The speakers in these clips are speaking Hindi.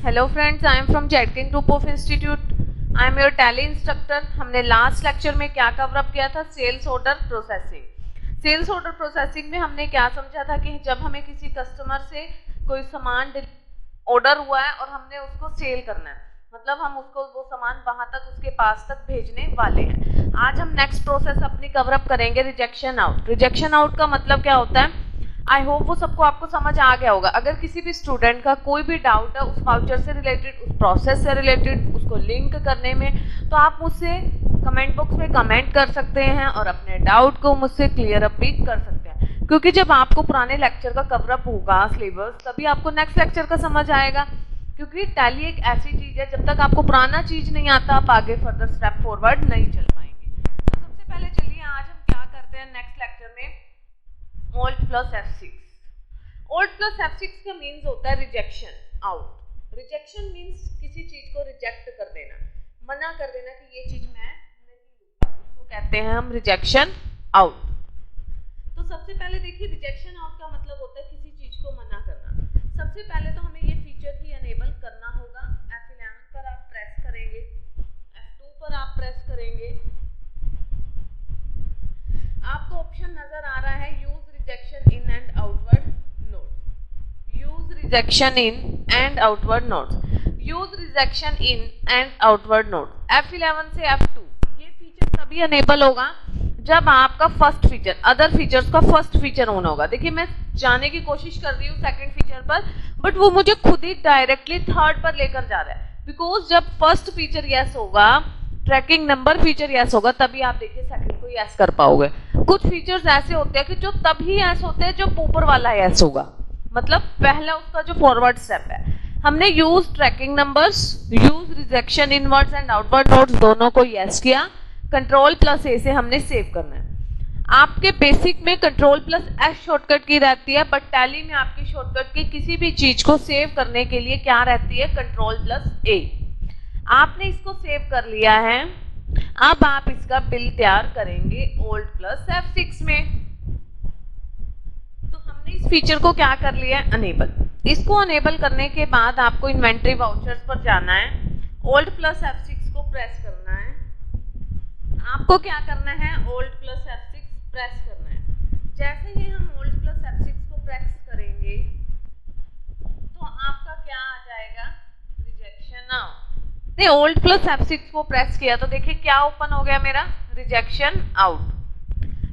Hello friends, I am from Zedking group of institute. I am your Tally instructor. हमने लास्ट लेक्चर में क्या कवर अप किया था? Sales order processing. Sales order processing में हमने क्या समझा था कि जब हमें किसी कस्टमर से कोई सामान ऑर्डर हुआ है और हमने उसको सेल करना है, मतलब हम उसको वो सामान वहां तक उसके पास तक भेजने वाले हैं। आज हम नेक्स्ट प्रोसेस अपनी कवर अप करेंगे रिजेक्शन आउट। रिजेक्शन आउट का मतलब क्या होता है? आई होप वो सबको आपको समझ आ गया होगा। अगर किसी भी स्टूडेंट का कोई भी डाउट है उस वाउचर से रिलेटेड, उस प्रोसेस से रिलेटेड, उसको लिंक करने में, तो आप मुझसे कमेंट बॉक्स में कमेंट कर सकते हैं और अपने डाउट को मुझसे क्लियर अप भी कर सकते हैं। क्योंकि जब आपको पुराने लेक्चर का कवर अप होगा सिलेबस, तभी आपको नेक्स्ट लेक्चर का समझ आएगा। क्योंकि टैली एक ऐसी चीज है, जब तक आपको पुराना चीज नहीं आता आप आगे फर्दर स्टेप फॉरवर्ड नहीं चल पाएंगे। तो सबसे पहले चलिए आज हम क्या करते हैं नेक्स्ट लेक्चर में, Alt plus F6। Alt plus F6 का मीन्स होता है रिजेक्शन आउट। रिजेक्शन मीन्स किसी चीज को रिजेक्ट कर देना, मना कर देना कि ये चीज मैं नहीं लूंगा, उसको कहते हैं हम रिजेक्शन आउट। तो सबसे पहले देखिए, रिजेक्शन आउट का मतलब होता है किसी चीज को मना करना। सबसे पहले तो हमें ये फीचर ही एनेबल करना होगा। F11 पर आप प्रेस करेंगे, F2 पर आप प्रेस करेंगे, आपको ऑप्शन नजर आ रहा है use rejection in and outward nodes. Use rejection in and outward nodes. Use rejection in and outward nodes F11 से F2। ये फीचर तभी अनेबल होगा जब आपका फर्स्ट फीचर, अदर फीचर्स का फर्स्ट फीचर ऑन होगा। देखिए मैं जाने की कोशिश कर रही हूँ सेकंड फीचर पर, बट वो मुझे खुद ही डायरेक्टली थर्ड पर लेकर जा रहा है। बिकॉज जब फर्स्ट फीचर यस होगा, ट्रैकिंग नंबर फीचर यस होगा, तभी आप देखिए सेकंड को यस कर पाओगे। कुछ फीचर्स ऐसे होते हैं कि जो तभी यस होते हैं जब ऊपर वाला यस होगा, मतलब पहला उसका जो फॉरवर्ड स्टेप है। हमने use tracking numbers, use rejection inwards and outward nodes दोनों को यस किया। कंट्रोल प्लस ए से हमने सेव करना है। आपके बेसिक में कंट्रोल प्लस एस शॉर्टकट की रहती है, बट टैली में आपकी शॉर्टकट की किसी भी चीज को सेव करने के लिए क्या रहती है? कंट्रोल प्लस ए। आपने इसको सेव कर लिया है, अब आप इसका बिल तैयार करेंगे Alt plus F6 में। तो हमने इस फीचर को क्या कर लिया है? अनेबल। इसको अनेबल करने के बाद आपको इन्वेंट्री वाउचर्स पर जाना है, Alt plus F6 को प्रेस करना है। आपको क्या करना है? Alt plus F6 प्रेस करना है। जैसे ही हम Alt plus F6 को प्रेस करेंगे तो आपका क्या आ जाएगा? Rejection out. नहीं, Alt plus F6 को प्रेस किया तो देखिए क्या ओपन हो गया मेरा? Rejection out.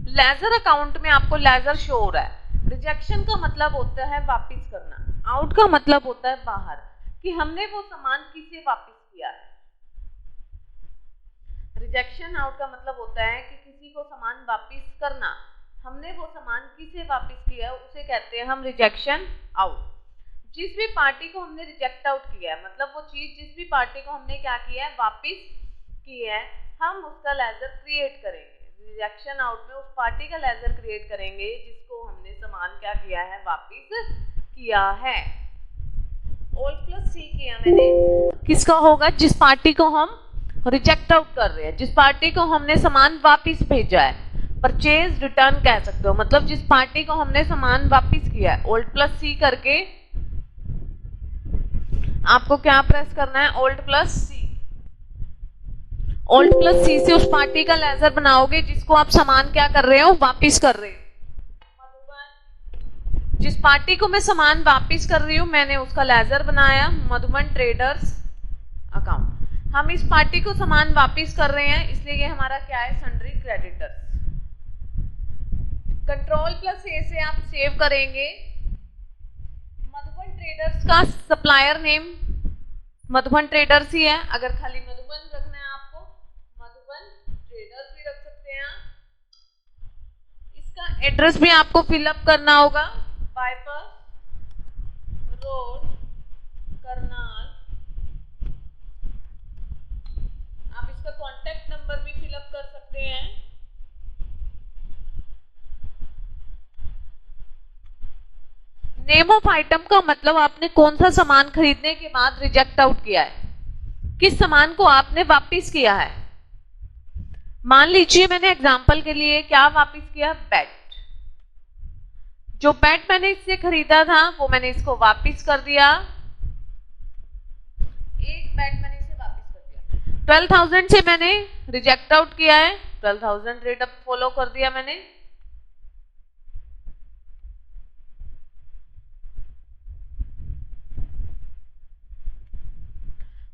लेजर अकाउंट में आपको लेजर शो हो रहा है। रिजेक्शन का मतलब होता है वापस करना, आउट का मतलब होता है बाहर, कि हमने वो सामान किसे वापस किया है। रिजेक्शन आउट का मतलब होता है कि किसी को सामान वापस करना, हमने वो सामान किसे वापस किया है उसे कहते हैं हम रिजेक्शन आउट। जिस भी पार्टी को हमने रिजेक्ट आउट किया है, मतलब वो चीज जिस भी पार्टी को हमने क्या किया है? वापस किया है, हम उसका लेजर क्रिएट करेंगे। रिजेक्शन आउट में उस पार्टी का लेजर क्रिएट करेंगे जिसको हमने सामान क्या किया है? वापस किया है। Alt plus C किया मैंने, किसका होगा? जिस पार्टी को हम रिजेक्ट आउट कर रहे हैं, जिस पार्टी को हमने सामान वापस भेजा है। परचेज रिटर्न कह सकते हो, मतलब जिस पार्टी को हमने सामान वापस किया है। Alt plus C करके आपको क्या प्रेस करना है? Alt plus C। Alt plus C से उस पार्टी का लेजर बनाओगे जिसको आप सामान क्या कर रहे हो? वापस कर रहे हो। जिस पार्टी को मैं सामान वापस कर रही हूँ मैंने उसका लेजर बनाया, मधुबन ट्रेडर्स अकाउंट। हम इस पार्टी को सामान वापस कर रहे हैं, इसलिए ये हमारा क्या है? Sundry creditors. कंट्रोल प्लस ए से आप सेव करेंगे। मधुबन ट्रेडर्स का सप्लायर नेम मधुबन ट्रेडर्स ही है। अगर खाली मधुबन रखना है आपको, मधुबन ट्रेडर्स भी रख सकते हैं आप। इसका एड्रेस भी आपको फिलअप करना होगा, बाईपास रोड करनाल। आप इसका कॉन्टेक्ट नंबर भी फिलअप कर सकते हैं। नेम ऑफ आइटम का मतलब आपने कौन सा सामान खरीदने के बाद रिजेक्ट आउट किया है, किस सामान को आपने वापस किया है। मान लीजिए मैंने एग्जांपल के लिए क्या वापस किया? बैट। जो बैट मैंने इससे खरीदा था वो मैंने इसको वापस कर दिया। एक बैट मैंने इसे वापस कर दिया। 12,000 से मैंने रिजेक्ट आउट किया है, 12,000 रेट अप फॉलो कर दिया मैंने।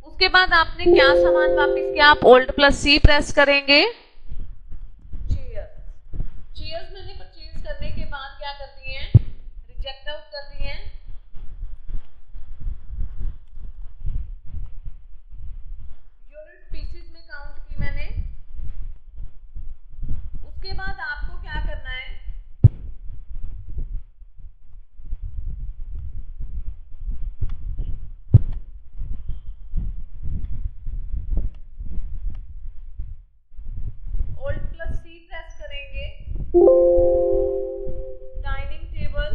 उसके बाद आपने क्या सामान वापस किया, आप ओल्ड प्लस सी प्रेस करेंगे। चेयर्स मैंने परचेज करने के बाद क्या कर दिए हैं, रिजेक्ट आउट कर दिए हैं। यूनिट पीसेस में काउंट की मैंने। उसके बाद आपको क्या करना है, ओल्ड प्लस सी प्रेस करेंगे। डाइनिंग टेबल,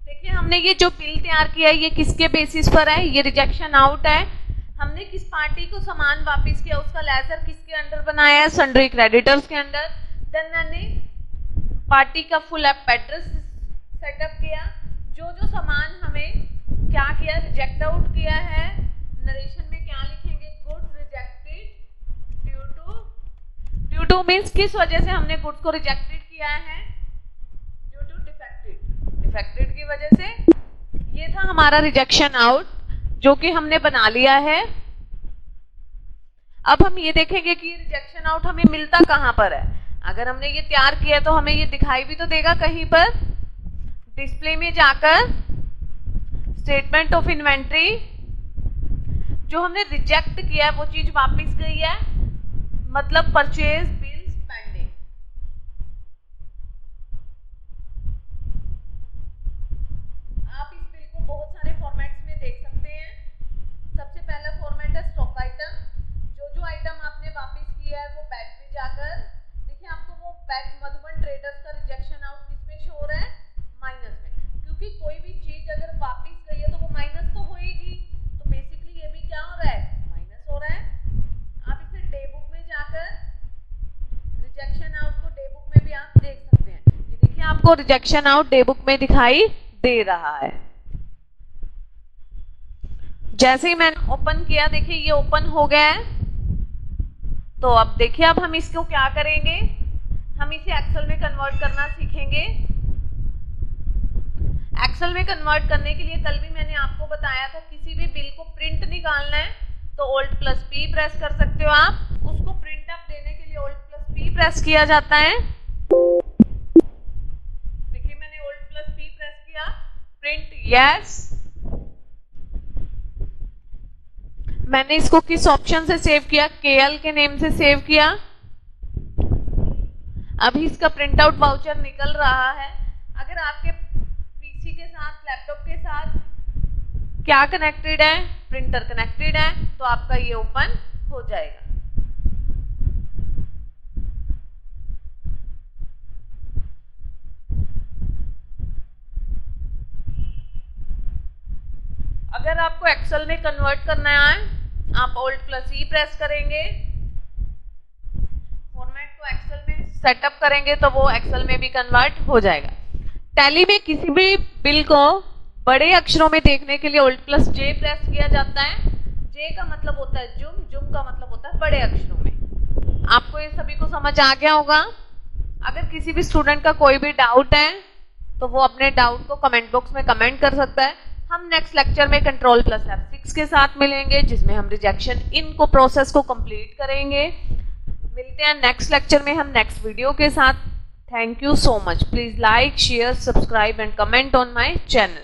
देखिए हमने ये जो बिल तैयार किया है ये किसके बेसिस पर है, ये रिजेक्शन आउट है। हमने किस पार्टी को सामान वापस किया, उसका लेजर किसके अंडर बनाया है, सन्ड्री क्रेडिटर्स के अंडर। देन मैंने पार्टी का फुल एड्रेस सेटअप किया। जो जो सामान हमें क्या किया, रिजेक्ट आउट किया है, नरेशन में क्या लिखेंगे, goods rejected due to means किस वजह से हमने गुड्स को रिजेक्टेड किया है, ड्यू टू डिफेक्टेड की वजह से। ये था हमारा रिजेक्शन आउट जो कि हमने बना लिया है। अब हम ये देखेंगे कि रिजेक्शन आउट हमें मिलता कहां पर है। अगर हमने ये तैयार किया तो हमें ये दिखाई भी तो देगा कहीं पर, डिस्प्ले में जाकर स्टेटमेंट ऑफ इन्वेंट्री, जो हमने रिजेक्ट किया है वो चीज वापस गई है, मतलब परचेज बिल्स पेंडिंग। आप इस बिल को बहुत सारे फॉर्मेट्स में देख सकते हैं। सबसे पहला फॉर्मेट है स्टॉक आइटम। जो जो आइटम आपने वापस किया है वो बैट में जाकर देखिए, आपको वो बैट मधुबन ट्रेडर्स का रिजेक्शन आउट किसमें शो हो रहा है, माइनस में, क्योंकि कोई भी चीज अगर वापस गई है तो वो माइनस तो होएगी। तो बेसिकली ये भी क्या हो रहा है, माइनस हो रहा है। आप इसे डे बुक में जाकर रिजेक्शन आउट को डे बुक में भी आप देख सकते हैं। ये देखिए आपको रिजेक्शन आउट डे बुक में दिखाई दे रहा है। जैसे ही मैंने ओपन किया, देखिए ये ओपन हो गया है। तो अब देखिए अब हम इसको क्या करेंगे, हम इसे एक्सेल में कन्वर्ट करना सीखेंगे। एक्सेल में कन्वर्ट करने के लिए कल भी मैंने आपको बताया था, किसी भी बिल को प्रिंट निकालना है तो ओल्ड प्लस पी प्रेस कर सकते हो आप। उसको प्रिंट अप देने के लिए ओल्ड प्लस पी प्रेस किया जाता है। देखिए मैंने ओल्ड प्लस पी प्रेस किया, प्रिंट यस। मैंने इसको किस ऑप्शन से सेव किया, केएल के नेम से सेव किया। अभी इसका प्रिंट आउट वाउचर निकल रहा है। अगर आपके पीसी के साथ, लैपटॉप के साथ क्या कनेक्टेड है, प्रिंटर कनेक्टेड है, तो आपका ये ओपन हो जाएगा। अगर आपको एक्सेल में कन्वर्ट करना है, आप ओल्ड प्लस ई प्रेस करेंगे, फॉर्मेट को एक्सेल में सेटअप करेंगे तो वो एक्सेल में भी कन्वर्ट हो जाएगा। टैली में किसी भी बिल को बड़े अक्षरों में देखने के लिए ओल्ड प्लस जे प्रेस किया जाता है। जे का मतलब होता है जुम, जुम का मतलब होता है बड़े अक्षरों में। आपको ये सभी को समझ आ गया होगा। अगर किसी भी स्टूडेंट का कोई भी डाउट है तो वो अपने डाउट को कमेंट बॉक्स में कमेंट कर सकता है। हम नेक्स्ट लेक्चर में कंट्रोल प्लस F6 के साथ मिलेंगे, जिसमें हम रिजेक्शन इन को प्रोसेस को कंप्लीट करेंगे। मिलते हैं नेक्स्ट लेक्चर में हम नेक्स्ट वीडियो के साथ। Thank you so much. Please like, share, subscribe and comment on my channel.